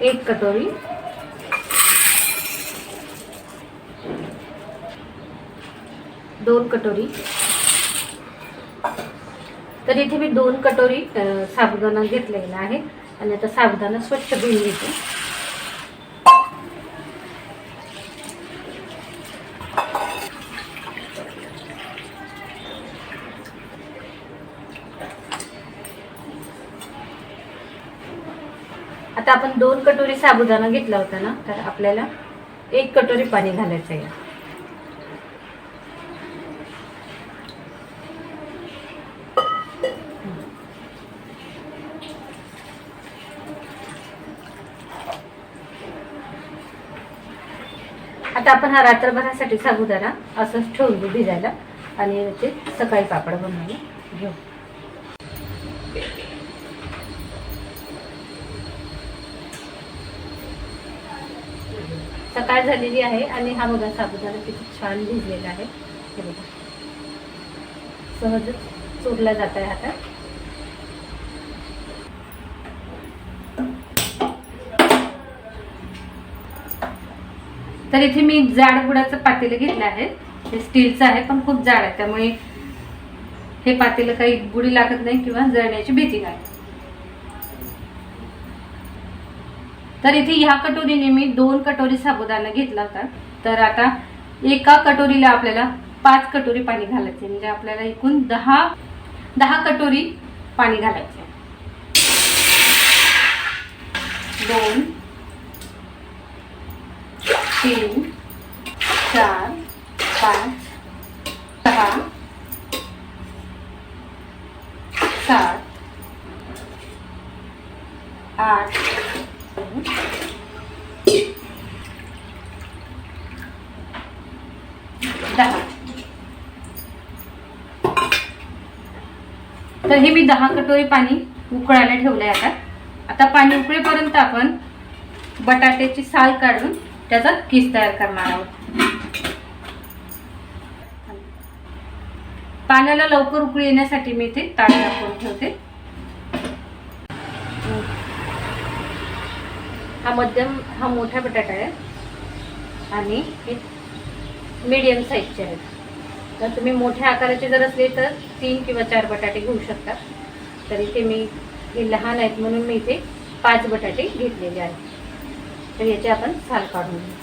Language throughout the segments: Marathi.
1 कटोरी, 2 कटोरी. तर इथे मी 2 कटोरी साबुदाणा घेतलेला आहे आणि आता साबुदाणा स्वच्छ धुवून घेते. आता आपण 2 कटोरी साबुदाणा घेतला होता ना, तर आपल्याला 1 कटोरी पाणी घालायचं आहे. आता आपण हा रात्रभरासाठी साबुदाणा असंच ठेवून देऊ भिजायला आणि ते सकाळी पापड बनवायला घेऊ. सकाळ झालेली आहे आणि हा बघा साबुदाणा किती छान भिजलेला आहे. हे बघा सहजच चुरला जात आहे आता. तर इथे मी जाड बुडाचं पातेलं घेतलं आहे. हे स्टीलचं आहे पण खूप जाड आहे, त्यामुळे हे पातेलं काही बुडी लागत नाही किंवा जळण्याची भीती नाही. तर इथे ह्या कटोरीने मी 2 कटोरी साबुदाणा घेतला होता. तर आता एका कटोरीला आपल्याला 5 कटोरी पाणी घालायचे, म्हणजे आपल्याला एकूण 10 कटोरी पाणी घालायचे. 2 3 4 5 6 7 8 10. तर हे मी 10 कटोरी पाणी उकळायला ठेवलंय. आता पाणी उकळेपर्यंत आपण बटाट्याची साल काढून त्याचा किस तयार करणार आहोत. पाण्याला लवकर उकळी येण्यासाठी मी इथे ताट टाकून ठेवते. हा मोठा बटाटा आहे आणि हे मीडियम साईजचे आहेत. तर तुम्ही मोठ्या आकाराचे जर असले तर 3 किंवा 4 बटाटे घेऊ शकता. तर इथे मी हे लहान आहेत म्हणून मी इथे 5 बटाटे घेतलेले आहेत. तर याचे आपण साल काढून घेऊ.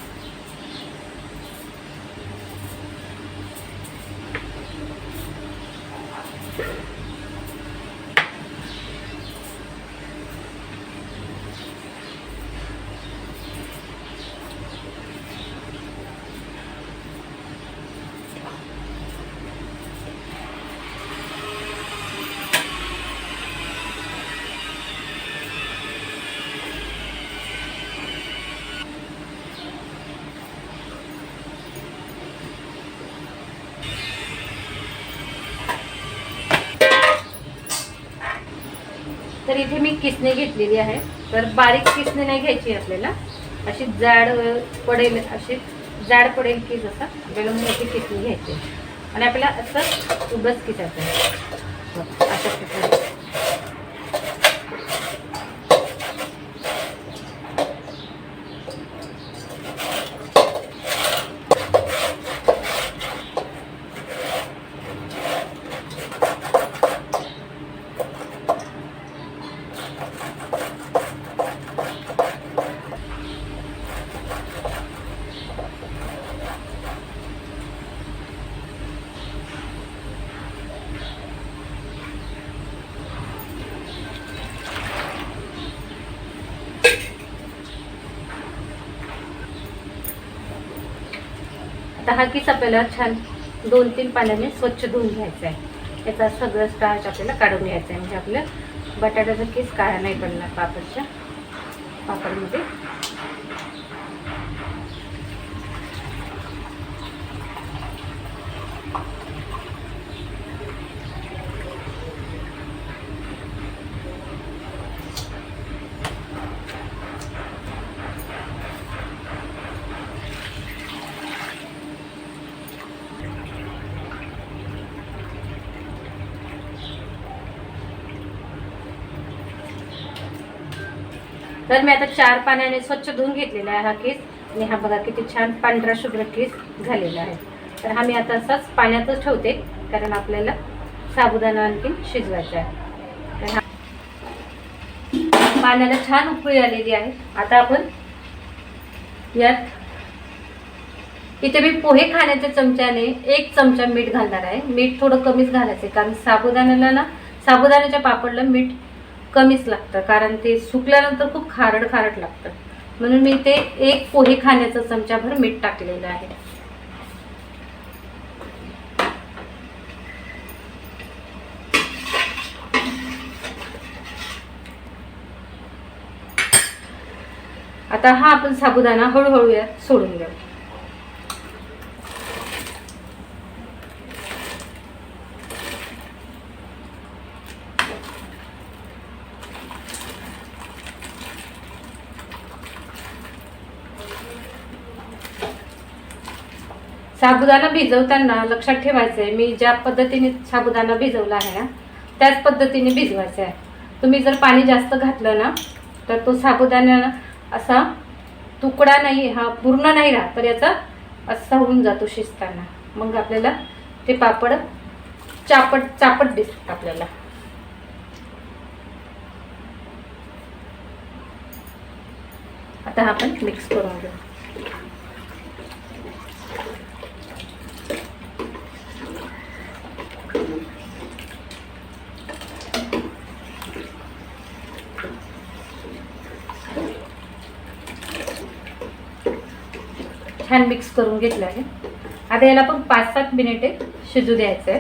तर इथे मी किसणी घेतलेली आहे. तर बारीक किसणी नाही घ्यायची आपल्याला, अशी जाड पडेल की जसा आपल्याला मोठी किसणी घ्यायची आणि आपल्याला असं उभंच किसायचं आहे अशा प्रकारे. आता हा किस आपल्याला छान 2-3 पाण्याने स्वच्छ धुवून घ्यायचा आहे. याचा सगळं स्टार्च आपल्याला काढून घ्यायचा आहे, म्हणजे आपल्या बटाट्याचा किस काळा नाही पडणार पापडमध्ये. तर मी आता 4 पाण्याने स्वच्छ धुवून घेतलेला आहे हा किस. आणि हा बघा किती छान पांढरा शुभ्र किस झालेला आहे. तर हा मी आता असाच पाण्यातच ठेवते, कारण आपल्याला साबुदाणा आणखी शिजवायचा आहे. तर हा पाण्याला छान उकळी आलेली आहे. आता आपण यात इथे मी पोहे खाण्याच्या चमच्याने 1 चमचा मीठ घालणार आहे. मीठ थोडं कमीच घालायचं आहे, कारण साबुदाण्याच्या पापडला मीठ कमीच लागतं, कारण ते सुकल्यानंतर खूप खारट लागतं. म्हणून मी ते 1 पोहे खाण्याचा चमचाभर मीठ टाकलेलं आहे. आता हा आपण साबुदाणा हळूहळू यात सोडून घेऊ. साबुदाणा भिजवताना लक्षात ठेवायचं आहे, मी ज्या पद्धतीने साबुदाणा भिजवला आहे ना त्याच पद्धतीने भिजवायचा आहे. तुम्ही जर पाणी जास्त घातलं ना तर तो साबुदाणा असा तुकडा नाही, हा पूर्ण नाही राहत, तर याचा असा होऊन जातो शिजताना. मग आपल्याला ते पापड चापट दिसतात आपल्याला. आता हा आपण मिक्स करून घेऊ. छान मिक्स करून घेतलं आहे. आता याला पण 5-7 मिनिटे शिजू द्यायचं आहे.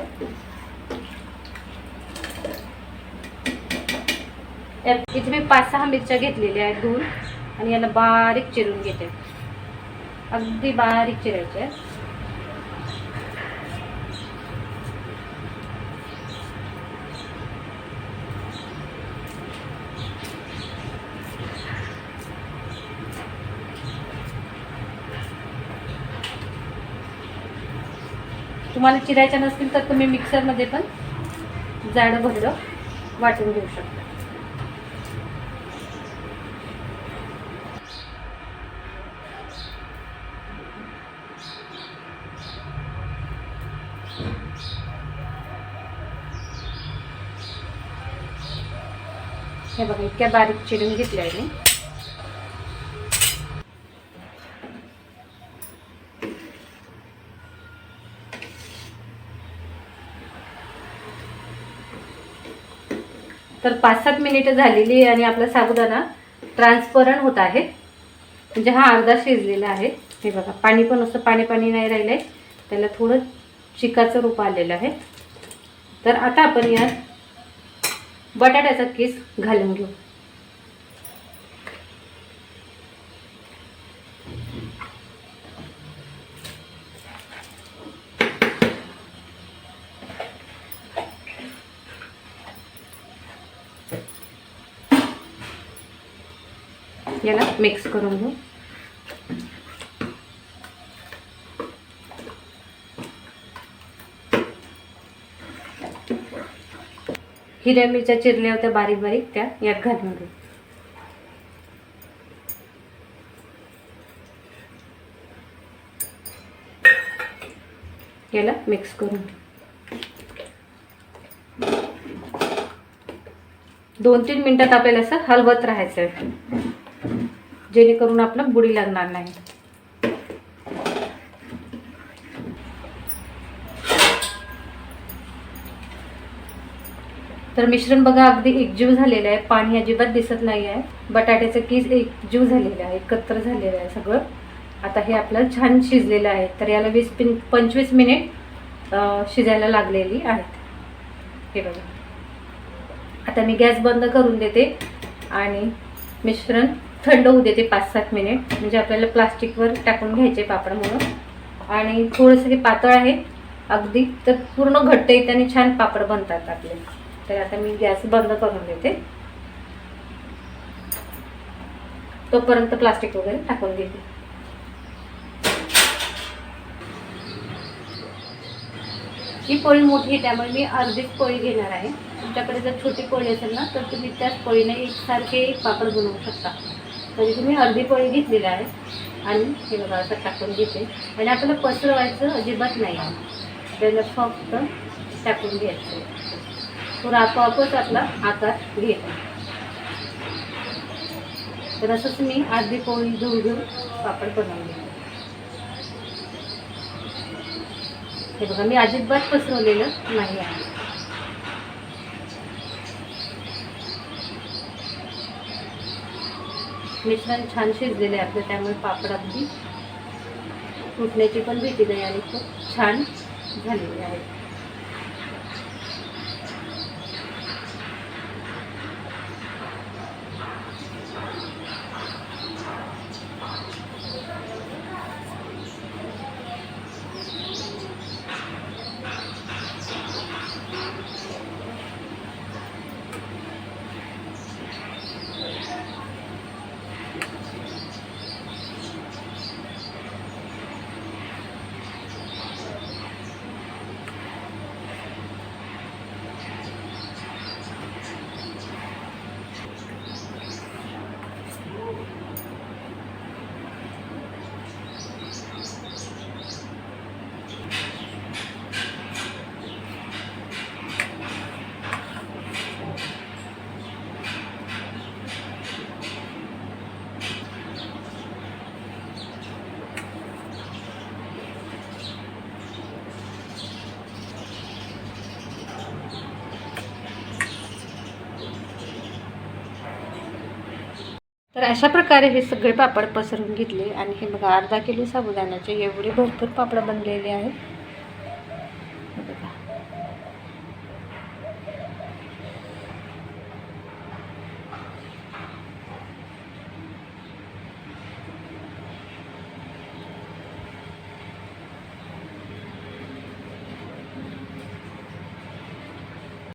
इथे मी 5-6 मिरच्या घेतलेल्या आहेत धुवून, आणि याला बारीक चिरून घेते. अगदी बारीक चिरायचे आहे. तुम्हाला चिरायच्या नसतील तर तुम्ही मिक्सरमध्ये पण जाडं भरडं वाटून घेऊ शकता. हे बघा इतक्या बारीक चिरून घेतल्या आहे मी. तर 5-7 मिनिटं झालेली आणि आपला साबुदाणा ट्रान्सपरंट होत आहे, म्हणजे हा अर्धा शिजलेला आहे. हे बघा पाणी पण असं पाणी नाही राहिलं आहे, त्याला थोडं चिकाचं रूप आलेलं आहे. तर आता आपण यात बटाट्याचा किस घालून घेऊ. याला मिक्स करून घेऊ. हिरव्या मिरच्या चिरल्या होत्या बारीक बारीक, त्या यात घालून घेऊ. याला मिक्स करून 2-3 मिनिटात आपल्याला असं हलवत राहायचं आहे, जेणेकरून आपलं बुडी लागणार नाही. तर मिश्रण बघा अगदी एकजीव झालेलं आहे, पाणी अजिबात दिसत नाही आहे. बटाट्याचं किस एकजीव झालेलं आहे, एकत्र झालेलं आहे सगळं. आता हे आपलं छान शिजलेलं आहे. तर याला 20-25 मिनिट शिजायला लागलेली आहेत. हे बघा आता मी गॅस बंद करून देते आणि मिश्रण थंड होऊ देते 5-7 मिनिट, म्हणजे आपल्याला प्लास्टिकवर टाकून घ्यायचे पापड म्हणून. आणि थोडंसं हे पातळ आहे अगदी, तर पूर्ण घट्ट येते आणि छान पापड बनतात आपले. तर आता मी गॅस बंद करून देते, तोपर्यंत प्लास्टिक वगैरे टाकून देते. ही पोळी मोठी आहे त्यामुळे मी अर्धीच पोळी घेणार आहे. तुमच्याकडे जर छोटी पोळी असेल ना तर तुम्ही त्याच पोळीने एकसारखे पापड बनवू शकता. तरी तुम्ही अर्धी पोळी घेतलेली आहे आणि हे बघा असं टाकून घेते आणि आपल्याला पसरवायचं अजिबात नाही आहे. त्याला फक्त टाकून घ्यायचं, तो आपोआपच आपला आकार घेतो. तर असंच मी अर्धी पोळी घेऊन पापड बनवले. हे बघा मी अजिबात पसरवलेलं नाही आहे. मिश्रण छान शिजलेले आपलं, त्यामुळे पापड अगदी तुटण्याची पण भीती नाही आणि खूप छान झालेले आहे. तर अशा प्रकारे हे सगळे पापड पसरून घेतले आणि हे बघा अर्धा किलो साबुदाण्याचे एवढे भरपूर पापड बनलेले आहेत.